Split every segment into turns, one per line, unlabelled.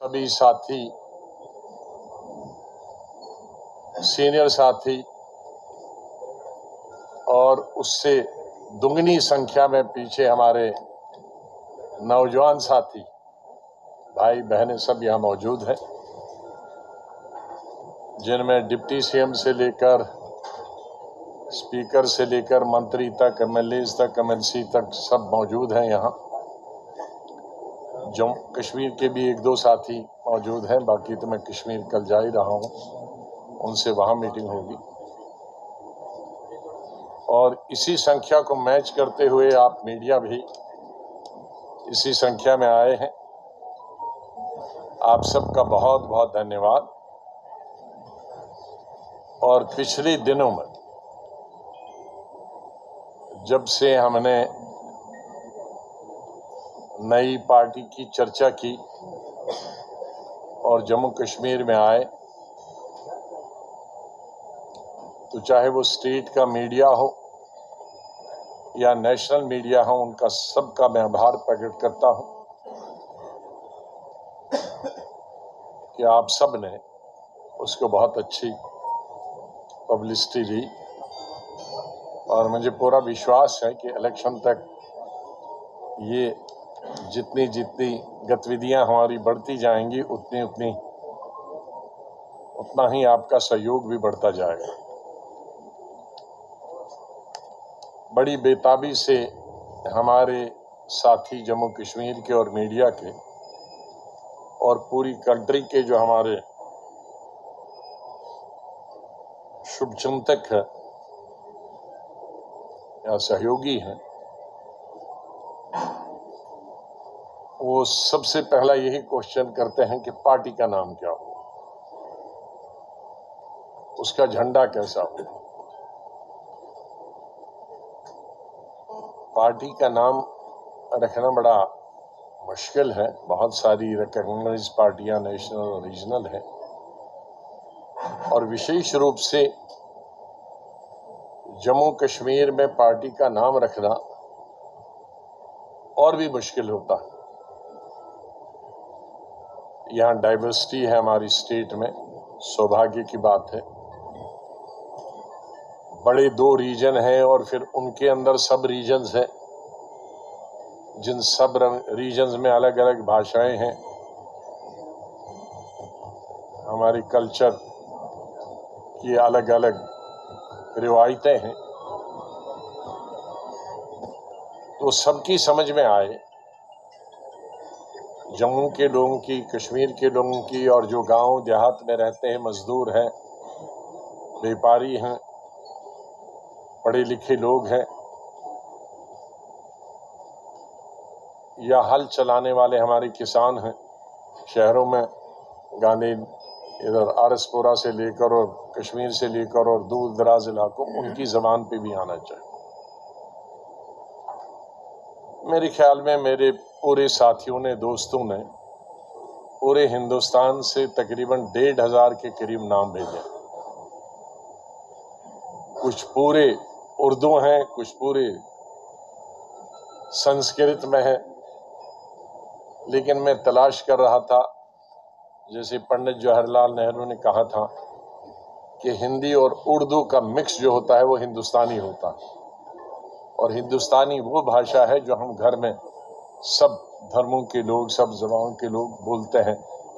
सभी साथी, सीनियर साथी और उससे दुगनी संख्या में पीछे हमारे नौजवान साथी, भाई बहनें सब यहाँ मौजूद हैं, जिनमें डिप्टी सीएम से लेकर स्पीकर से लेकर मंत्री तक, एमएलएज तक, एमएलसी तक सब मौजूद हैं यहाँ। जम्मू कश्मीर के भी एक दो साथी मौजूद हैं, बाकी तो मैं कश्मीर कल जा ही रहा हूँ, उनसे वहाँ मीटिंग होगी। और इसी संख्या को मैच करते हुए आप मीडिया भी इसी संख्या में आए हैं। आप सबका बहुत बहुत धन्यवाद। और पिछले दिनों में जब से हमने नई पार्टी की चर्चा की और जम्मू कश्मीर में आए, तो चाहे वो स्टेट का मीडिया हो या नेशनल मीडिया हो, उनका सबका मैं आभार प्रकट करता हूं कि आप सब ने उसको बहुत अच्छी पब्लिसिटी दी। और मुझे पूरा विश्वास है कि इलेक्शन तक ये जितनी जितनी गतिविधियां हमारी बढ़ती जाएंगी, उतना ही आपका सहयोग भी बढ़ता जाएगा। बड़ी बेताबी से हमारे साथी जम्मू कश्मीर के और मीडिया के और पूरी कंट्री के जो हमारे शुभचिंतक है या सहयोगी हैं, वो सबसे पहला यही क्वेश्चन करते हैं कि पार्टी का नाम क्या हो, उसका झंडा कैसा हो। पार्टी का नाम रखना बड़ा मुश्किल है। बहुत सारी रिकॉग्नाइज्ड पार्टियां नेशनल और रीजनल हैं, और विशेष रूप से जम्मू कश्मीर में पार्टी का नाम रखना और भी मुश्किल होता है। यहाँ डाइवर्सिटी है हमारी स्टेट में, सौभाग्य की बात है। बड़े दो रीजन हैं और फिर उनके अंदर सब रीजन्स हैं, जिन सब रीजन्स में अलग अलग भाषाएं हैं, हमारे कल्चर की अलग अलग रिवायतें हैं। तो सबकी समझ में आए, जम्मू के लोगों की, कश्मीर के लोगों की, और जो गांव देहात में रहते हैं, मजदूर हैं, व्यापारी हैं, पढ़े लिखे लोग हैं, या हल चलाने वाले हमारे किसान हैं, शहरों में गांधी इधर आरएसपुरा से लेकर और कश्मीर से लेकर और दूर दराज इलाकों, उनकी जबान पे भी आना चाहिए। मेरे ख्याल में मेरे पूरे साथियों ने, दोस्तों ने पूरे हिंदुस्तान से तकरीबन 1,500 के करीब नाम भेजे। कुछ पूरे उर्दू हैं, कुछ पूरे संस्कृत में है, लेकिन मैं तलाश कर रहा था, जैसे पंडित जवाहरलाल नेहरू ने कहा था कि हिंदी और उर्दू का मिक्स जो होता है वो हिंदुस्तानी होता है। और हिंदुस्तानी वो भाषा है जो हम घर में सब धर्मों के लोग, सब जबानों के लोग बोलते हैं,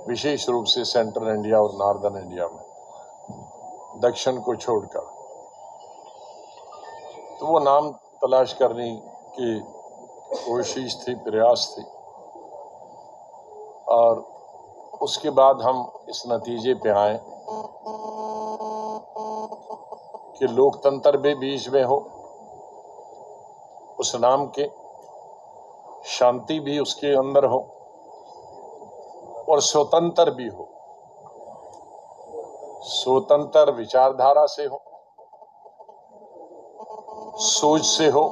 विशेष रूप से सेंट्रल इंडिया और नॉर्दर्न इंडिया में, दक्षिण को छोड़कर। तो वो नाम तलाश करने की कोशिश थी, प्रयास थी, और उसके बाद हम इस नतीजे पे आए कि लोकतंत्र भी बीच में हो, उस नाम के शांति भी उसके अंदर हो, और स्वतंत्र भी हो, स्वतंत्र विचारधारा से हो, सोच से हो,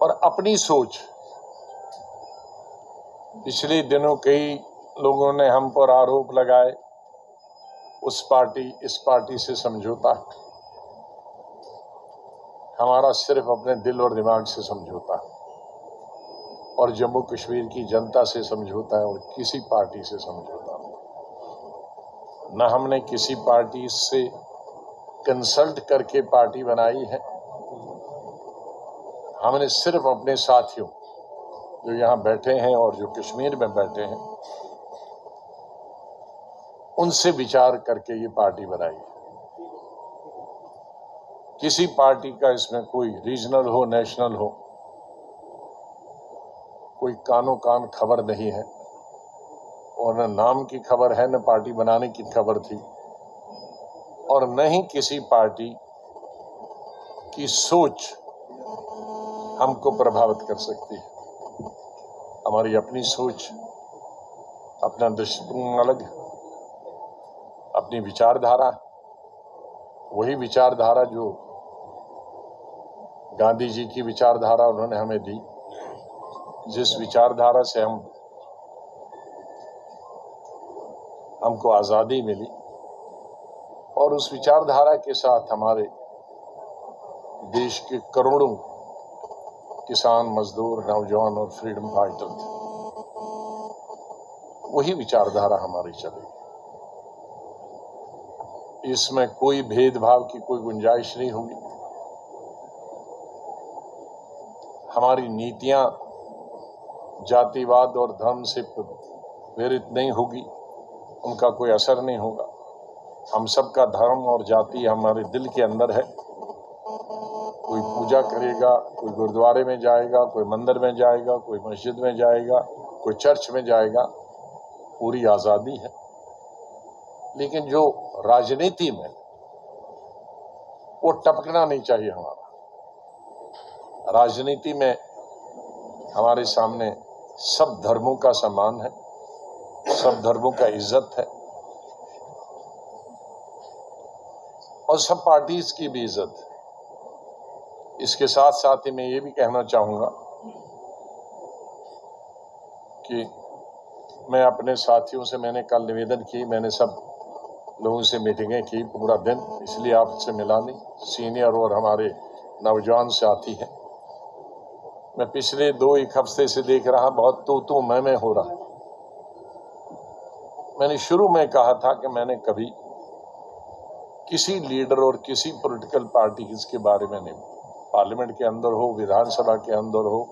और अपनी सोच। पिछले दिनों कई लोगों ने हम पर आरोप लगाए, उस पार्टी इस पार्टी से समझौता। हमारा सिर्फ अपने दिल और दिमाग से समझौता, और जम्मू कश्मीर की जनता से समझौता है और किसी पार्टी से समझौता नहीं। न हमने किसी पार्टी से कंसल्ट करके पार्टी बनाई है। हमने सिर्फ अपने साथियों जो यहाँ बैठे हैं और जो कश्मीर में बैठे हैं उनसे विचार करके ये पार्टी बनाई है। किसी पार्टी का इसमें कोई रीजनल हो, नेशनल हो, कोई कानो कान खबर नहीं है और न नाम की खबर है, न पार्टी बनाने की खबर थी और न ही किसी पार्टी की सोच हमको प्रभावित कर सकती है। हमारी अपनी सोच, अपना दृष्टिकोण अलग है, अपनी विचारधारा, वही विचारधारा जो गांधी जी की विचारधारा उन्होंने हमें दी, जिस विचारधारा से हमको आज़ादी मिली और उस विचारधारा के साथ हमारे देश के करोड़ों किसान, मजदूर, नौजवान और फ्रीडम फाइटर थे। वही विचारधारा हमारी चलेगी। इसमें कोई भेदभाव की कोई गुंजाइश नहीं होगी। हमारी नीतियां जातिवाद और धर्म से प्रेरित नहीं होगी, उनका कोई असर नहीं होगा। हम सबका धर्म और जाति हमारे दिल के अंदर है। कोई पूजा करेगा, कोई गुरुद्वारे में जाएगा, कोई मंदिर में जाएगा, कोई मस्जिद में जाएगा, कोई चर्च में जाएगा, पूरी आज़ादी है। लेकिन जो राजनीति में वो टपकना नहीं चाहिए। हमारा राजनीति में हमारे सामने सब धर्मों का सम्मान है, सब धर्मों का इज्जत है और सब पार्टीज की भी इज्जत है। इसके साथ साथ ही मैं ये भी कहना चाहूंगा कि मैं अपने साथियों से, मैंने कल निवेदन की, मैंने सब लोगों से मीटिंगें की पूरा दिन, इसलिए आपसे मिला नहीं। सीनियर और हमारे नौजवान साथी हैं। मैं पिछले 2-1 हफ्ते से देख रहा, बहुत तू मैं हो रहा। मैंने शुरू में कहा था कि मैंने कभी किसी लीडर और किसी पॉलिटिकल पार्टी के बारे में नहीं, पार्लियामेंट के अंदर हो, विधानसभा के अंदर हो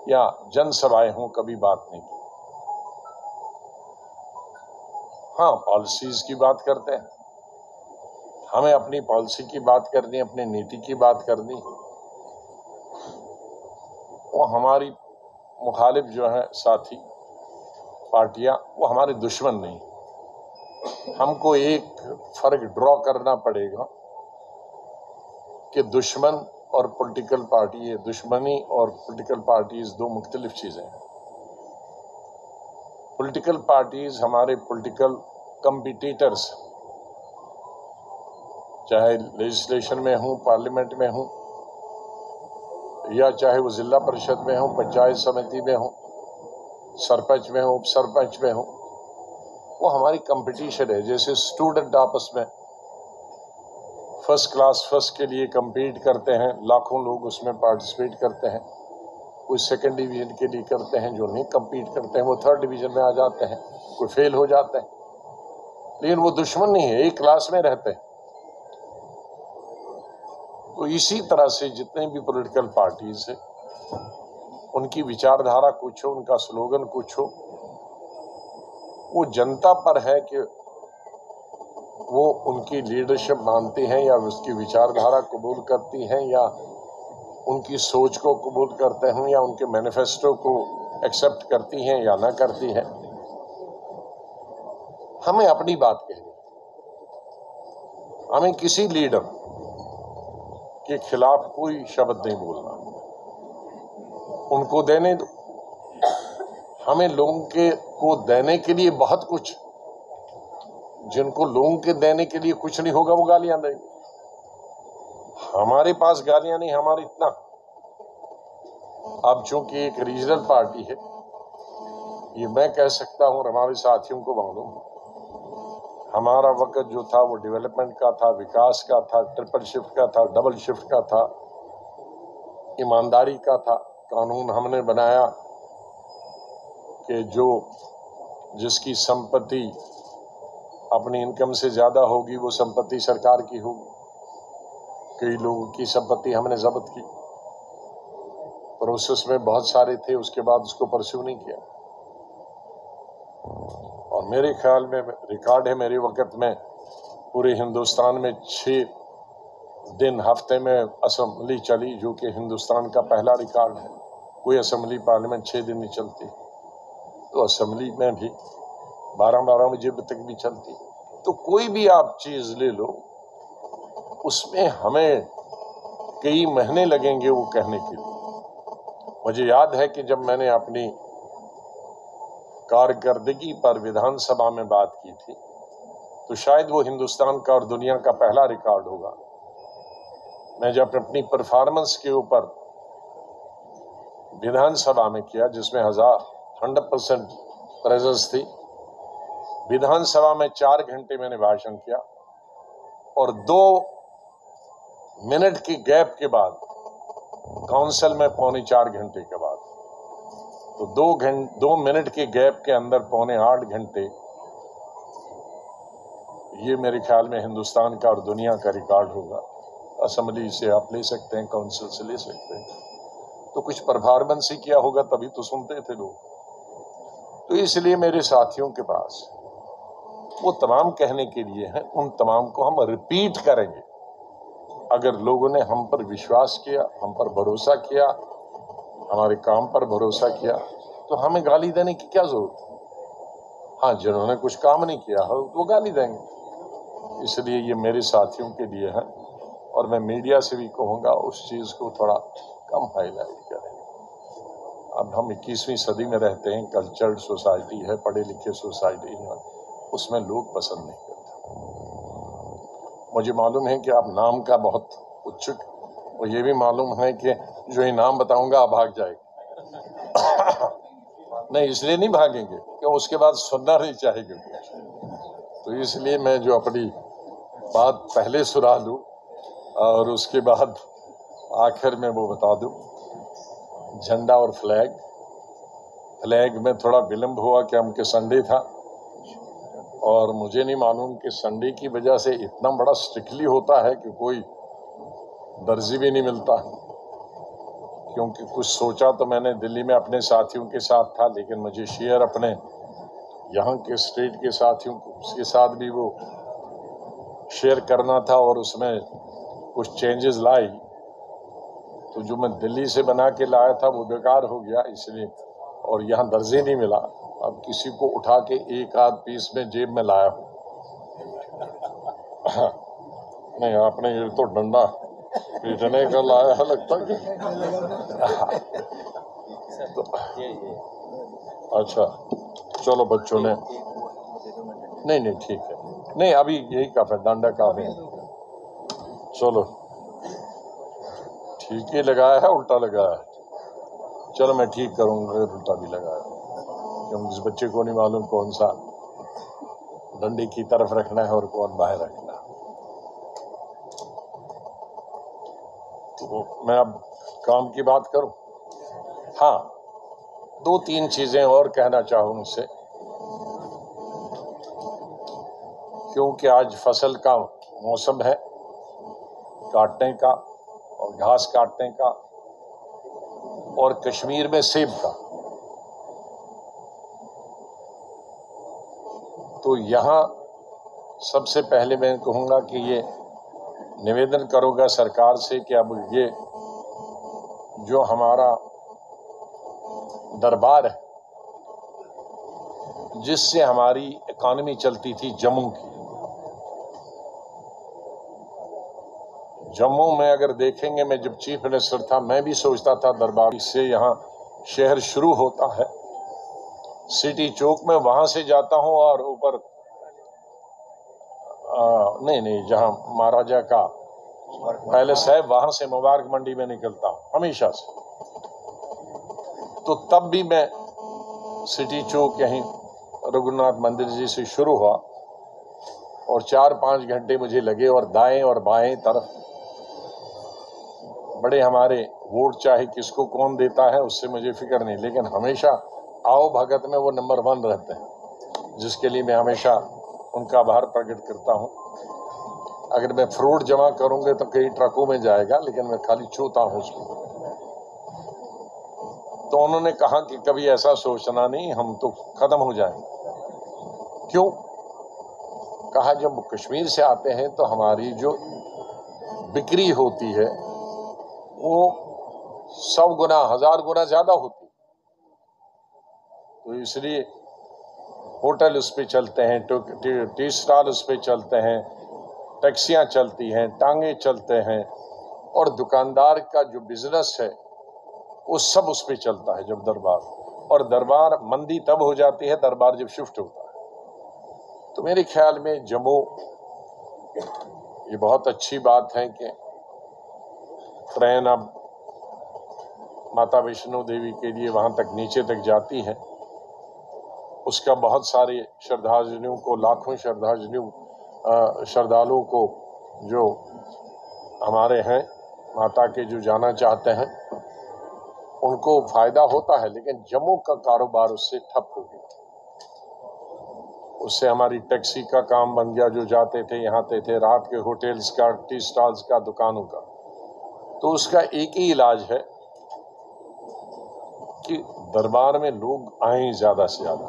या जनसभाएं हो, कभी बात नहीं की। हाँ, पॉलिसीज की बात करते हैं, हमें अपनी पॉलिसी की बात करनी, अपनी नीति की बात करनी। वो हमारी मुखालिफ जो है साथी पार्टियां, वो हमारे दुश्मन नहीं। हमको एक फर्क ड्रॉ करना पड़ेगा कि दुश्मन और पॉलिटिकल पार्टी, ये दुश्मनी और पॉलिटिकल पार्टीज दो मुख्तलिफ चीजें हैं। पॉलिटिकल पार्टीज हमारे पॉलिटिकल कंपिटिटर्स, चाहे लेजिस्लेशन में हूं, पार्लियामेंट में हूं, या चाहे वो जिला परिषद में हो, पंचायत समिति में हो, सरपंच में हो, उप सरपंच में हो, वो हमारी कंपटीशन है। जैसे स्टूडेंट आपस में फर्स्ट क्लास फर्स्ट के लिए compete करते हैं, लाखों लोग उसमें पार्टिसिपेट करते हैं। कोई सेकंड डिवीजन के लिए करते हैं, जो नहीं compete करते हैं वो थर्ड डिवीजन में आ जाते हैं, कोई फेल हो जाते हैं। लेकिन वो दुश्मन नहीं है, एक क्लास में रहते हैं। तो इसी तरह से जितने भी पॉलिटिकल पार्टीज हैं, उनकी विचारधारा कुछ हो, उनका स्लोगन कुछ हो, वो जनता पर है कि वो उनकी लीडरशिप मानती हैं या उसकी विचारधारा कबूल करती हैं, या उनकी सोच को कबूल करते हैं, या उनके मैनिफेस्टो को एक्सेप्ट करती हैं या ना करती हैं। हमें अपनी बात कहनी, हमें किसी लीडर के खिलाफ कोई शब्द नहीं बोलना। उनको देने दो, हमें लोगों के को देने के लिए बहुत कुछ, जिनको लोगों के देने के लिए कुछ नहीं होगा वो गालियां देंगे। हमारे पास गालियां नहीं, हमारे इतना, अब चूंकि एक रीजनल पार्टी है, ये मैं कह सकता हूं और हमारे साथियों को मालूम, हमारा वक्त जो था वो डेवलपमेंट का था, विकास का था, ट्रिपल शिफ्ट का था, डबल शिफ्ट का था, ईमानदारी का था। कानून हमने बनाया कि जिसकी संपत्ति अपनी इनकम से ज़्यादा होगी वो संपत्ति सरकार की होगी। कई लोगों की संपत्ति हमने जब्त की, प्रोसेस में बहुत सारे थे, उसके बाद उसको परस्यू नहीं किया। और मेरे ख्याल में रिकॉर्ड है मेरे वक्त में पूरे हिंदुस्तान में 6 दिन हफ्ते में असेंबली चली, जो कि हिंदुस्तान का पहला रिकॉर्ड है। कोई असेंबली पार्लियामेंट 6 दिन नहीं चलती, तो असेंबली में भी 12-12 बजे तक भी चलती। तो कोई भी आप चीज ले लो, उसमें हमें कई महीने लगेंगे वो कहने के लिए। मुझे याद है कि जब मैंने अपनी कारकर्दगी पर विधानसभा में बात की थी, तो शायद वो हिंदुस्तान का और दुनिया का पहला रिकॉर्ड होगा। मैं जब अपनी परफॉर्मेंस के ऊपर विधानसभा में किया, जिसमें 100% प्रेजेंस थी, विधानसभा में 4 घंटे मैंने भाषण किया और 2 मिनट की गैप के बाद काउंसिल में 3.25 घंटे के बाद, तो 2 मिनट के गैप के अंदर 7.25 घंटे, ये मेरे ख्याल में हिंदुस्तान का और दुनिया का रिकॉर्ड होगा। असेंबली से आप ले सकते हैं, काउंसिल से ले सकते हैं, तो कुछ परफॉर्मेंस ही किया होगा, तभी तो सुनते थे लोग। तो इसलिए मेरे साथियों के पास वो तमाम कहने के लिए हैं, उन तमाम को हम रिपीट करेंगे। अगर लोगों ने हम पर विश्वास किया, हम पर भरोसा किया, हमारे काम पर भरोसा किया, तो हमें गाली देने की क्या जरूरत है। हाँ, जिन्होंने कुछ काम नहीं किया हो तो वो गाली देंगे। इसलिए ये मेरे साथियों के लिए है, और मैं मीडिया से भी कहूँगा उस चीज़ को थोड़ा कम हाईलाइट करें। अब हम 21वीं सदी में रहते हैं, कल्चर्ड सोसाइटी है, पढ़े लिखे सोसाइटी है, उसमें लोग पसंद नहीं करते। मुझे मालूम है कि आप नाम का बहुत उत्सुक, और ये भी मालूम है कि जो ही नाम बताऊंगा आप भाग जाएंगे। नहीं, इसलिए नहीं भागेंगे कि उसके बाद सुनना नहीं चाहेंगे। तो इसलिए मैं जो अपनी बात पहले सुना लूं और उसके बाद आखिर में वो बता दूं। झंडा और फ्लैग में थोड़ा विलंब हुआ कि हमके संडे था, और मुझे नहीं मालूम कि संडे की वजह से इतना बड़ा स्ट्रिक्टली होता है कि कोई दर्जी भी नहीं मिलता। क्योंकि कुछ सोचा तो मैंने दिल्ली में अपने साथियों के साथ था, लेकिन मुझे शेयर अपने यहाँ के स्टेट के साथियों के साथ भी वो शेयर करना था, और उसमें कुछ चेंजेस लाई, तो जो मैं दिल्ली से बना के लाया था वो बेकार हो गया, इसलिए। और यहाँ दर्जी नहीं मिला, अब किसी को उठा के एक आध पीस में जेब में लाया हूँ। नहीं, आपने ये तो डंडा पीटने का लाया है लगता है। तो अच्छा, चलो बच्चों ने, नहीं ठीक है, नहीं अभी यही काफी है, डंडा काफी है। चलो ठीक ही लगाया है, उल्टा लगाया है। चलो मैं ठीक करूंगा अगर उल्टा भी लगाया, क्योंकि इस बच्चे को नहीं मालूम कौन सा डंडे की तरफ रखना है और कौन बाहर रखना है। तो मैं अब काम की बात करूं। हाँ, 2-3 चीजें और कहना चाहूं उनसे, क्योंकि आज फसल का मौसम है, काटने का और घास काटने का, और कश्मीर में सेब का। तो यहाँ सबसे पहले मैं कहूँगा कि ये निवेदन करूँगा सरकार से कि अब ये जो हमारा दरबार है, जिससे हमारी इकॉनमी चलती थी जम्मू की, जम्मू में अगर देखेंगे, मैं जब चीफ मिनिस्टर था मैं भी सोचता था दरबार से यहाँ शहर शुरू होता है सिटी चौक में, वहां से जाता हूँ और ऊपर नहीं जहाँ महाराजा का पैलेस है वहां से मुबारक मंडी में निकलता हूँ हमेशा से। तो तब भी मैं सिटी चौक यहीं रघुनाथ मंदिर जी से शुरू हुआ और 4-5 घंटे मुझे लगे, और दाएं और बाएं तरफ बड़े हमारे वोट चाहे किसको कौन देता है उससे मुझे फिक्र नहीं, लेकिन हमेशा आओ भगत में वो नंबर 1 रहते हैं, जिसके लिए मैं हमेशा उनका आभार प्रकट करता हूं। अगर मैं फ्रूट जमा करूंगे तो कई ट्रकों में जाएगा, लेकिन मैं खाली छूता हूं उसको। तो उन्होंने कहा कि कभी ऐसा सोचना नहीं, हम तो खत्म हो जाएंगे। क्यों? कहा जब कश्मीर से आते हैं तो हमारी जो बिक्री होती है वो 100 गुना 1000 गुना ज्यादा होती है, तो इसलिए होटल उस पे चलते हैं, टी स्टॉल उस पे चलते हैं, टैक्सियां चलती हैं, टांगे चलते हैं, और दुकानदार का जो बिजनेस है वो सब उस पे चलता है जब दरबार, और दरबार मंदी तब हो जाती है दरबार जब शिफ्ट होता है। तो मेरे ख्याल में जम्मू, ये बहुत अच्छी बात है कि ट्रेन अब माता वैष्णो देवी के लिए वहां तक नीचे तक जाती है। उसका बहुत सारे श्रद्धालुओं को, लाखों श्रद्धालुओं को जो हमारे हैं माता के, जो जाना चाहते हैं, उनको फायदा होता है। लेकिन जम्मू का कारोबार उससे ठप हो गया। उससे हमारी टैक्सी का काम बंद गया, जो जाते थे यहाँ आते थे, रात के होटल्स का, टी स्टॉल्स का, दुकानों का। तो उसका एक ही इलाज है कि दरबार में लोग आए ज्यादा से ज्यादा।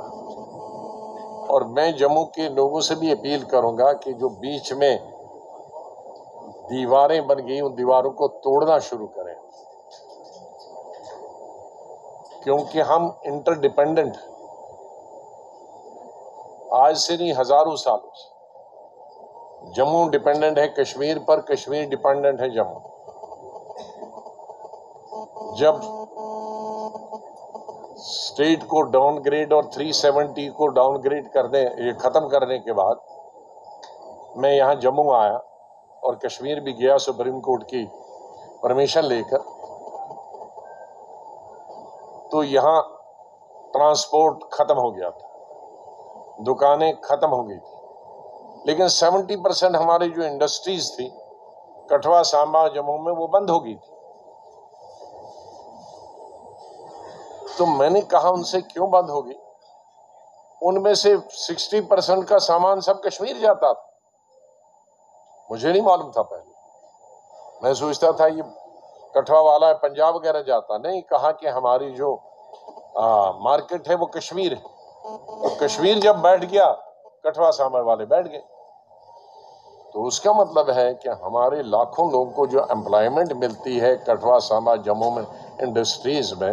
और मैं जम्मू के लोगों से भी अपील करूंगा कि जो बीच में दीवारें बन गई, उन दीवारों को तोड़ना शुरू करें, क्योंकि हम इंटरडिपेंडेंट, आज से नहीं हजारों सालों से। जम्मू डिपेंडेंट है कश्मीर पर, कश्मीर डिपेंडेंट है जम्मू। जब स्टेट को डाउनग्रेड और 370 को डाउनग्रेड करने, ये खत्म करने के बाद मैं यहाँ जम्मू आया और कश्मीर भी गया सुप्रीम कोर्ट की परमिशन लेकर। तो यहाँ ट्रांसपोर्ट खत्म हो गया था, दुकानें खत्म हो गई थी, लेकिन 70% हमारी जो इंडस्ट्रीज थी कठवा, सांबा, जम्मू में, वो बंद हो गई थी। तो मैंने कहा उनसे, क्यों बंद होगी? उनमें से 60% का सामान सब कश्मीर जाता था। मुझे नहीं मालूम था पहले, मैं सोचता था ये कठवा वाला पंजाब वगैरह जाता। नहीं, कहा कि हमारी जो मार्केट है वो कश्मीर है। तो कश्मीर जब बैठ गया, कठवा सांबा वाले बैठ गए। तो उसका मतलब है कि हमारे लाखों लोगों को जो एम्प्लॉयमेंट मिलती है कठवा, सांबा, जम्मू में इंडस्ट्रीज में,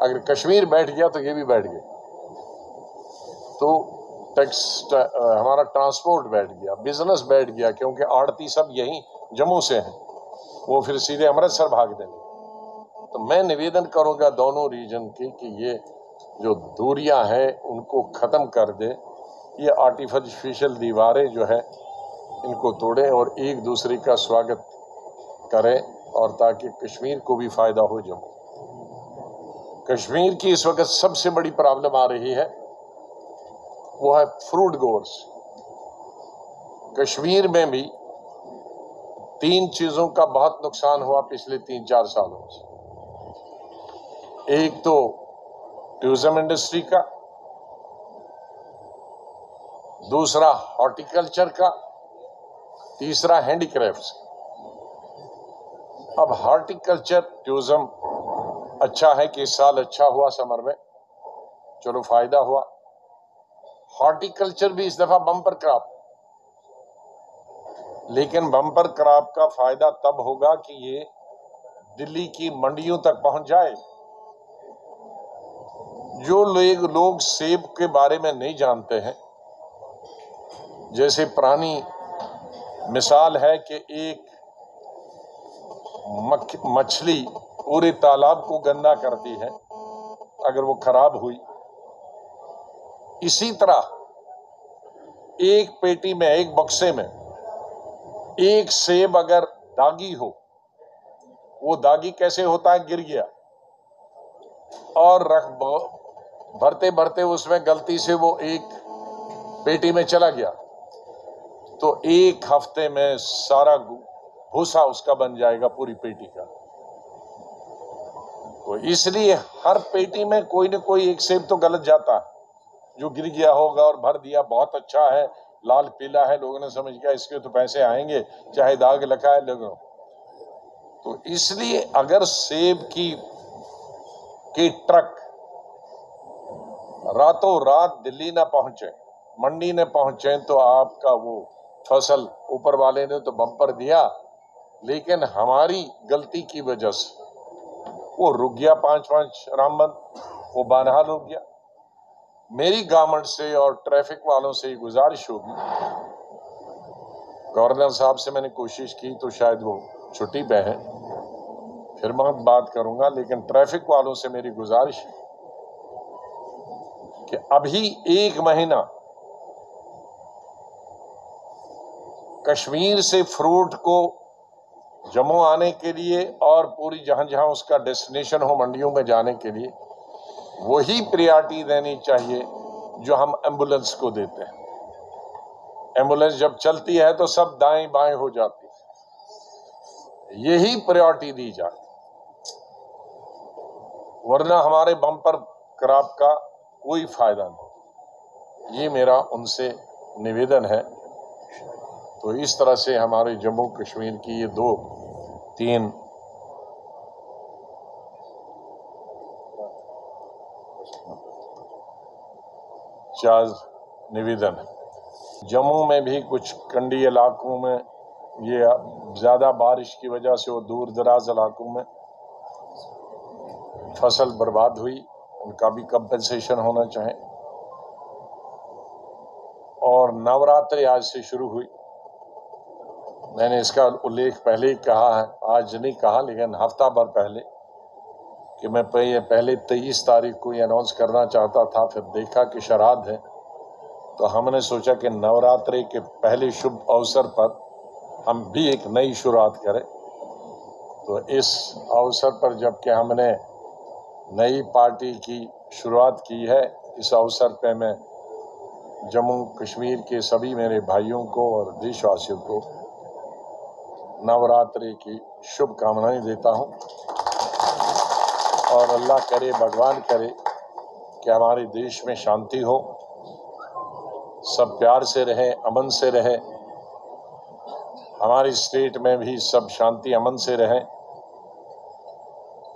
अगर कश्मीर बैठ गया तो ये भी बैठ गए। तो हमारा ट्रांसपोर्ट बैठ गया, बिजनेस बैठ गया, क्योंकि आड़ती सब यही जम्मू से हैं, वो फिर सीधे अमृतसर भाग देंगे। तो मैं निवेदन करूंगा दोनों रीजन की कि ये जो दूरियां हैं उनको खत्म कर दे, ये आर्टिफिशियल दीवारें जो है इनको तोड़ें और एक दूसरे का स्वागत करें, और ताकि कश्मीर को भी फायदा हो। जम्मू कश्मीर की इस वक्त सबसे बड़ी प्रॉब्लम आ रही है वो है फ्रूट गोर्स। कश्मीर में भी 3 चीजों का बहुत नुकसान हुआ पिछले 3-4 सालों से। एक तो टूरिज्म इंडस्ट्री का, दूसरा हॉर्टिकल्चर का, तीसरा हैंडीक्राफ्ट्स का। अब हॉर्टिकल्चर, टूरिज्म अच्छा है कि इस साल अच्छा हुआ समर में, चलो फायदा हुआ। हॉर्टिकल्चर भी इस दफा बम्पर क्रॉप, लेकिन बम्पर क्रॉप का फायदा तब होगा कि ये दिल्ली की मंडियों तक पहुंच जाए। जो लोग सेब के बारे में नहीं जानते हैं, जैसे पुरानी मिसाल है कि एक मछली पूरे तालाब को गंदा करती है अगर वो खराब हुई, इसी तरह एक पेटी में, एक बक्से में एक सेब अगर दागी हो, वो दागी कैसे होता है? गिर गया और भरते भरते उसमें गलती से वो एक पेटी में चला गया, तो 1 हफ्ते में सारा भूसा उसका बन जाएगा, पूरी पेटी का। तो इसलिए हर पेटी में कोई न कोई एक सेब तो गलत जाता है, जो गिर गया होगा और भर दिया बहुत अच्छा है, लाल पीला है, लोगों ने समझ गया इसके तो पैसे आएंगे, चाहे दाग लिखा है लोगों। तो इसलिए अगर सेब की ट्रक रातों रात दिल्ली ना पहुंचे, मंडी न पहुंचे, तो आपका वो फसल ऊपर वाले ने तो बम्पर दिया, लेकिन हमारी गलती की वजह से वो रुक गया। 5-5 रामबन वो बहरहाल हो गया। मेरी गवर्नमेंट से और ट्रैफिक वालों से गुजारिश होगी, गवर्नर साहब से मैंने कोशिश की तो शायद वो छुट्टी पे है, फिर मैं बात करूंगा, लेकिन ट्रैफिक वालों से मेरी गुजारिश है कि अभी 1 महीना कश्मीर से फ्रूट को जम्मू आने के लिए और पूरी जहां जहां उसका डेस्टिनेशन हो मंडियों में जाने के लिए वही प्रायोरिटी देनी चाहिए जो हम एम्बुलेंस को देते हैं। एम्बुलेंस जब चलती है तो सब दाएं बाएं हो जाती है, यही प्रायोरिटी दी जाए, वरना हमारे बम्पर क्रॉप का कोई फायदा नहीं। ये मेरा उनसे निवेदन है। तो इस तरह से हमारे जम्मू कश्मीर की ये 2-3 4 निवेदन है। जम्मू में भी कुछ कंडी इलाकों में ये ज्यादा बारिश की वजह से वो दूर दराज इलाकों में फसल बर्बाद हुई, उनका भी कंपनसेशन होना चाहिए। और नवरात्रि आज से शुरू हुई, मैंने इसका उल्लेख पहले ही कहा है, आज नहीं कहा लेकिन हफ्ता भर पहले, कि मैं पहले 23 तारीख को ये अनाउंस करना चाहता था, फिर देखा कि श्राद्ध है, तो हमने सोचा कि नवरात्रि के पहले शुभ अवसर पर हम भी एक नई शुरुआत करें। तो इस अवसर पर जबकि हमने नई पार्टी की शुरुआत की है, इस अवसर पर मैं जम्मू कश्मीर के सभी मेरे भाइयों को और देशवासियों को नवरात्रि की शुभकामनाएं देता हूं। और अल्लाह करे, भगवान करे कि हमारे देश में शांति हो, सब प्यार से रहे, अमन से रहे, हमारी स्टेट में भी सब शांति अमन से रहे,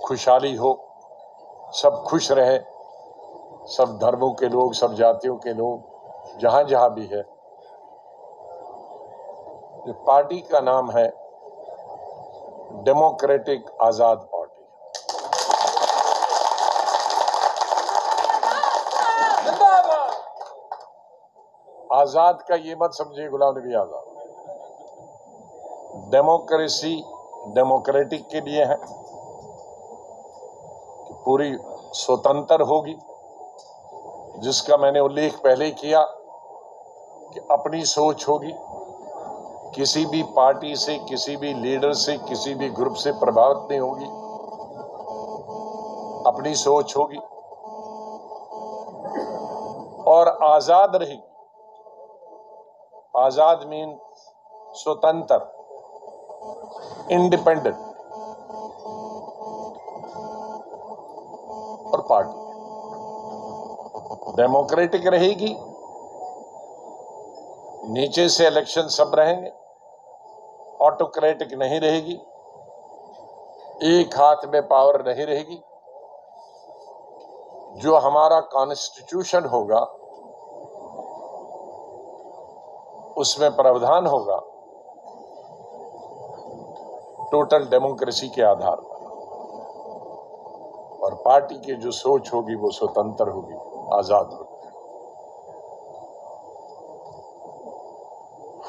खुशहाली हो, सब खुश रहे, सब धर्मों के लोग, सब जातियों के लोग, जहां जहां भी है। ये पार्टी का नाम है डेमोक्रेटिक आजाद पार्टी। आजाद का ये मत समझिए गुलाम नबी आजाद, डेमोक्रेसी डेमोक्रेटिक के लिए है कि पूरी स्वतंत्र होगी, जिसका मैंने उल्लेख पहले किया कि अपनी सोच होगी, किसी भी पार्टी से, किसी भी लीडर से, किसी भी ग्रुप से प्रभावित नहीं होगी, अपनी सोच होगी और आजाद रहेगी। आजाद मीन स्वतंत्र, इंडिपेंडेंट। और पार्टी डेमोक्रेटिक रहेगी, नीचे से इलेक्शन सब रहेंगे, ऑटोक्रेटिक नहीं रहेगी, एक हाथ में पावर नहीं रहेगी। जो हमारा कॉन्स्टिट्यूशन होगा उसमें प्रावधान होगा टोटल डेमोक्रेसी के आधार पर, और पार्टी की जो सोच होगी वो स्वतंत्र होगी, आजाद होगी।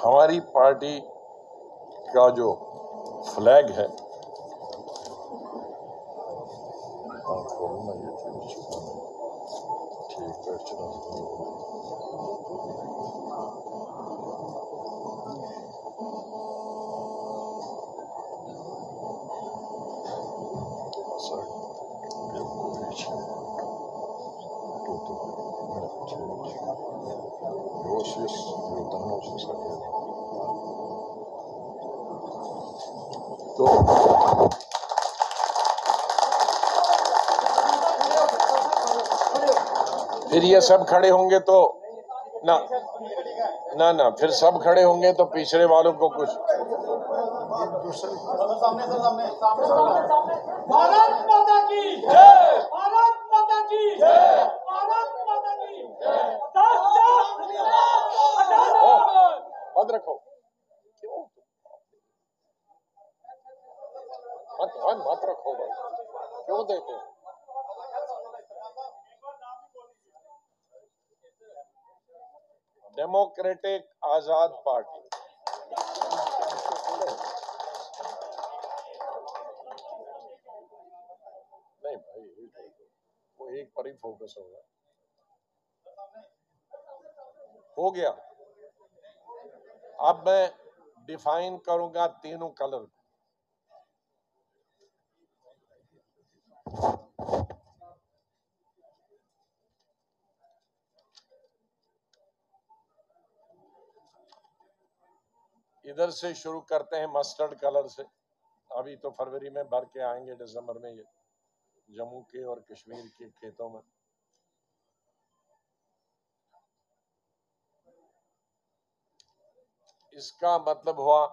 हमारी पार्टी का जो फ्लैग है, तो फिर ये सब खड़े होंगे तो ना ना ना फिर सब खड़े होंगे तो पिछड़े वालों को कुछ।
भारत माता की जय, भारत माता की जय, भारत माता की
बंद रखो, क्यों मत रखो भाई, क्यों देते हो? डेमोक्रेटिक आजाद पार्टी नहीं भाई, वो एक पर ही फोकस होगा। हो गया। अब मैं डिफाइन करूंगा तीनों कलर को। इधर से शुरू करते हैं मस्टर्ड कलर से। अभी तो फरवरी में भर के आएंगे, दिसंबर में ये जम्मू के और कश्मीर के खेतों में। इसका मतलब हुआ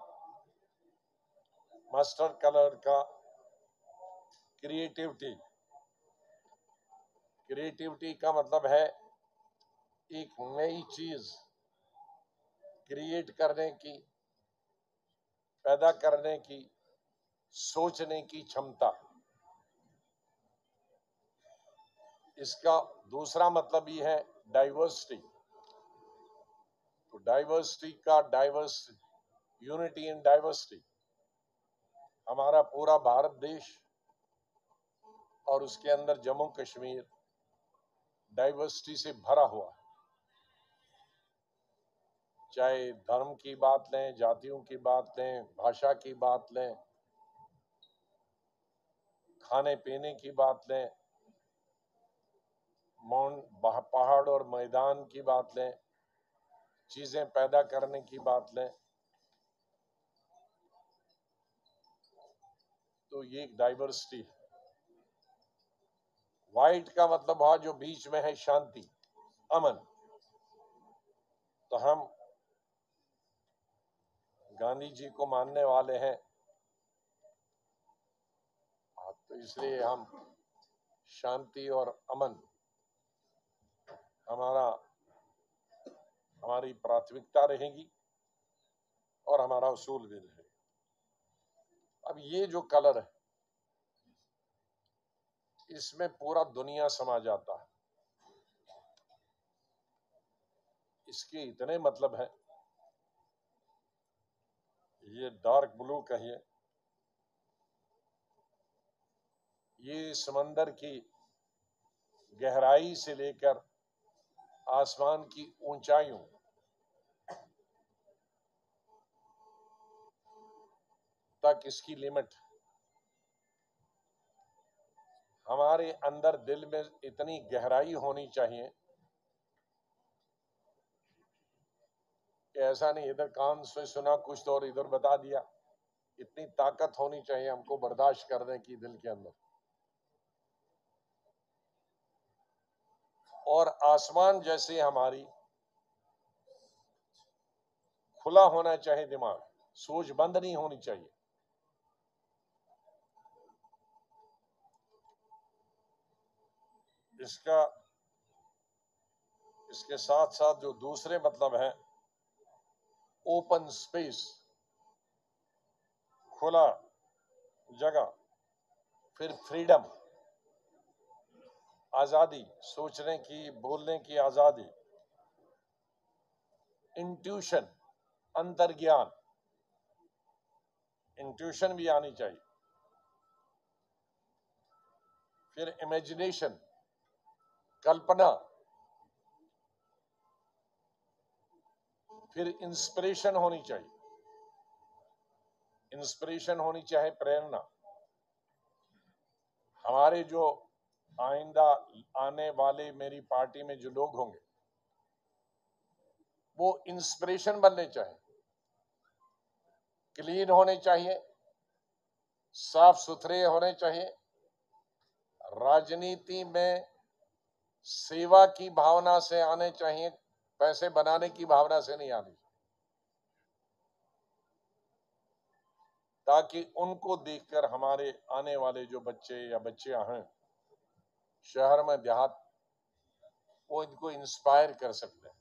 मस्टर्ड कलर का क्रिएटिविटी। क्रिएटिविटी का मतलब है एक नई चीज क्रिएट करने की, पैदा करने की, सोचने की क्षमता। इसका दूसरा मतलब ये है डाइवर्सिटी। तो डाइवर्सिटी का यूनिटी इन डाइवर्सिटी। हमारा पूरा भारत देश और उसके अंदर जम्मू कश्मीर डाइवर्सिटी से भरा हुआ है। चाहे धर्म की बात लें, जातियों की बात लें, भाषा की बात लें, खाने पीने की बात लें, पहाड़ और मैदान की बात लें, चीजें पैदा करने की बात लें, तो ये एक डाइवर्सिटी है। वाइट का मतलब हुआ जो बीच में है शांति, अमन। तो हम गांधी जी को मानने वाले हैं, तो इसलिए हम शांति और अमन हमारी प्राथमिकता रहेगी और हमारा उसूल भी रहेगा। अब ये जो कलर है, इसमें पूरा दुनिया समा जाता है। इसके इतने मतलब है। ये डार्क ब्लू कहिए, ये समंदर की गहराई से लेकर आसमान की ऊंचाइयों तक इसकी लिमिट। हमारे अंदर दिल में इतनी गहराई होनी चाहिए कि ऐसा नहीं इधर कान से सुना कुछ तो और इधर बता दिया। इतनी ताकत होनी चाहिए हमको बर्दाश्त करने की दिल के अंदर। और आसमान जैसे हमारी खुला होना चाहिए दिमाग, सोच बंद नहीं होनी चाहिए। इसके साथ साथ जो दूसरे मतलब है, ओपन स्पेस, खुला जगह, फिर फ्रीडम, आजादी, सोचने की, बोलने की आजादी, इंट्यूशन, अंतर्ज्ञान, इंट्यूशन भी आनी चाहिए। फिर इमेजिनेशन, कल्पना, फिर इंस्पिरेशन होनी चाहिए। इंस्पिरेशन होनी चाहिए, प्रेरणा। हमारे जो आइंदा आने वाले मेरी पार्टी में जो लोग होंगे वो इंस्पिरेशन बनने चाहिए, क्लीन होने चाहिए, साफ सुथरे होने चाहिए, राजनीति में सेवा की भावना से आने चाहिए, पैसे बनाने की भावना से नहीं आनी, ताकि उनको देखकर हमारे आने वाले जो बच्चे या बच्चियां हैं शहर में देहात, वो इनको इंस्पायर कर सकते हैं,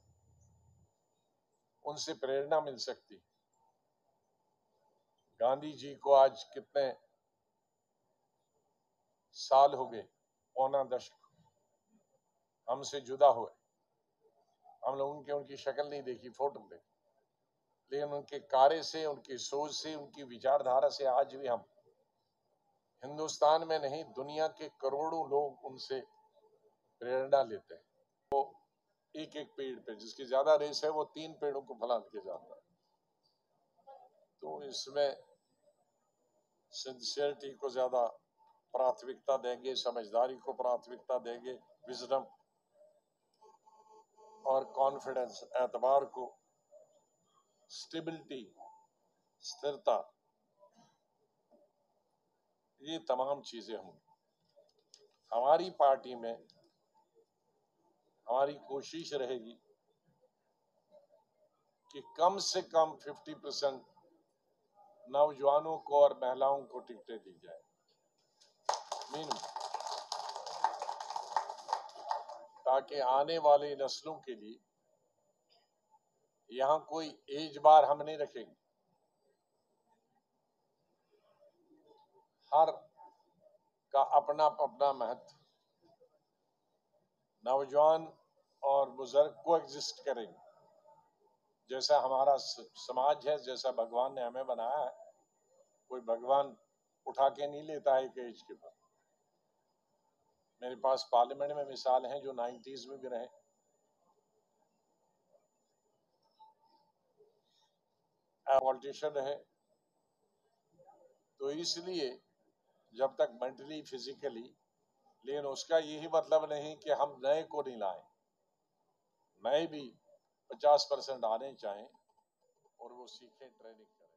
उनसे प्रेरणा मिल सकती। गांधी जी को आज कितने साल हो गए, पौना दशक हमसे जुदा हुए। हम लोग उनकी शक्ल नहीं देखी, फोटो देखी, लेकिन उनके कार्य से, उनकी सोच से, उनकी विचारधारा से आज भी हम हिंदुस्तान में नहीं, दुनिया के करोड़ों लोग उनसे प्रेरणा लेते हैं। वो एक एक पेड़ पे, जिसकी ज्यादा रेस है वो 3 पेड़ों को फलान के जाता है। तो इसमें सिंसियरिटी को ज्यादा प्राथमिकता देंगे, समझदारी को प्राथमिकता देंगे, विजडम और कॉन्फिडेंस, एतबार को, स्टेबिलिटी, स्थिरता, ये तमाम चीजें होंगी। हमारी पार्टी में हमारी कोशिश रहेगी कि कम से कम 50% नौजवानों को और महिलाओं को टिकटें दी जाए, ताकि आने वाली नस्लों के लिए यहां कोई एज बार हम नहीं रखेंगे। हर का अपना अपना महत्व, नौजवान और बुजुर्ग को एग्जिस्ट करेंगे। जैसा हमारा समाज है, जैसा भगवान ने हमें बनाया है, कोई भगवान उठा के नहीं लेता है एक एज के बाद। मेरे पास पार्लियामेंट में मिसाल हैं जो 90s में भी रहे, पॉलिटिशियन रहे। तो इसलिए जब तक मेंटली, फिजिकली, लेकिन उसका यही मतलब नहीं कि हम नए को नहीं लाएं। नए भी 50% आने चाहिए और वो सीखें, ट्रेनिंग करें।